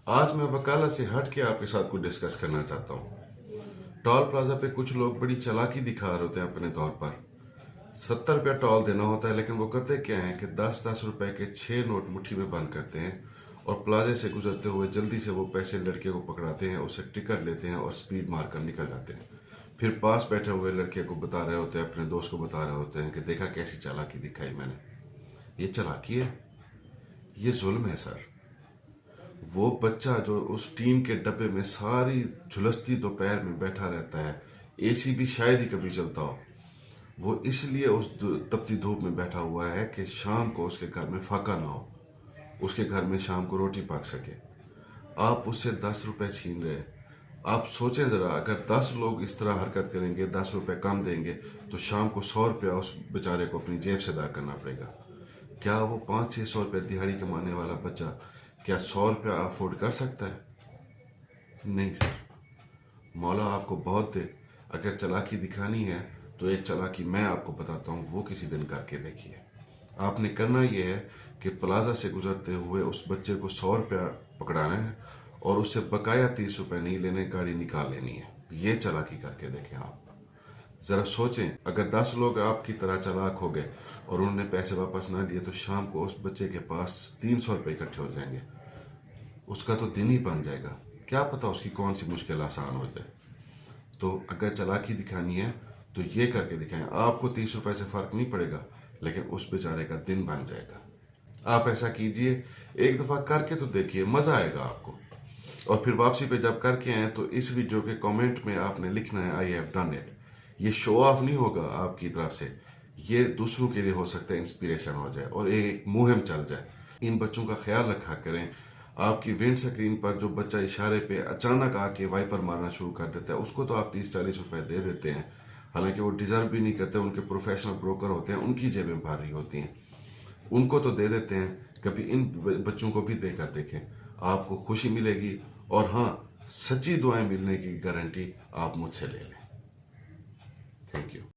आज मैं वकालत से हट के आपके साथ कुछ डिस्कस करना चाहता हूँ। टोल प्लाजा पे कुछ लोग बड़ी चालाकी दिखा रहे होते हैं अपने तौर पर। 70 रुपया टोल देना होता है, लेकिन वो करते क्या है कि 10-10 रुपए के 6 नोट मुट्ठी में बंद करते हैं और प्लाजे से गुजरते हुए जल्दी से वो पैसे लड़के को पकड़ाते हैं, उसे टिकट लेते हैं और स्पीड मार कर निकल जाते हैं। फिर पास बैठे हुए लड़के को बता रहे होते हैं, अपने दोस्त को बता रहे होते हैं कि देखा कैसी चालाकी दिखाई मैंने। ये चालाकी है, ये जुल्म है सर। वो बच्चा जो उस टीन के डब्बे में सारी झुलसती दोपहर में बैठा रहता है, एसी भी शायद ही कभी चलता हो, वो इसलिए उस तपती धूप में बैठा हुआ है कि शाम को उसके घर में फाका ना हो, उसके घर में शाम को रोटी पक सके। आप उससे 10 रुपए छीन रहे। आप सोचें ज़रा, अगर 10 लोग इस तरह हरकत करेंगे, 10 रुपए कम देंगे, तो शाम को 100 रुपया उस बेचारे को अपनी जेब से अदा करना पड़ेगा। क्या वो 500-600 रुपये दिहाड़ी कमाने वाला बच्चा क्या 100 रुपया अफोर्ड कर सकता है? नहीं सर। मौला आपको बहुत दे। अगर चालाकी दिखानी है तो एक चालाकी मैं आपको बताता हूँ, वो किसी दिन करके देखिए। आपने करना ये है कि प्लाजा से गुजरते हुए उस बच्चे को 100 रुपया पकड़ाना है और उससे बकाया 30 रुपये नहीं लेने, गाड़ी निकाल लेनी है। ये चालाकी करके देखें आप। ज़रा सोचें, अगर 10 लोग आपकी तरह चालाक हो गए और उन्होंने पैसे वापस ना लिए, तो शाम को उस बच्चे के पास 300 रुपये इकट्ठे हो जाएंगे। उसका तो दिन ही बन जाएगा। क्या पता उसकी कौन सी मुश्किल आसान हो जाए। तो अगर चालाकी दिखानी है तो ये करके दिखाएं। आपको 30 रुपए से फ़र्क नहीं पड़ेगा, लेकिन उस बेचारे का दिन बन जाएगा। आप ऐसा कीजिए, एक दफ़ा करके तो देखिए, मज़ा आएगा आपको। और फिर वापसी पे जब करके आए तो इस वीडियो के कमेंट में आपने लिखना है आई हैव डन इट। ये शो ऑफ नहीं होगा आपकी तरफ से, ये दूसरों के लिए हो सकता है इंस्पिरेशन हो जाए और एक मुहिम चल जाए। इन बच्चों का ख्याल रखा करें। आपकी विंड स्क्रीन पर जो बच्चा इशारे पे अचानक आके वाइपर मारना शुरू कर देता है, उसको तो आप 30-40 रुपए दे देते हैं, हालांकि वो डिजर्व भी नहीं करते। उनके प्रोफेशनल ब्रोकर होते हैं, उनकी जेबें भारी होती हैं, उनको तो दे देते हैं। कभी इन बच्चों को भी देकर देखें, आपको खुशी मिलेगी। और हाँ, सच्ची दुआएं मिलने की गारंटी आप मुझसे ले लें। Thank you.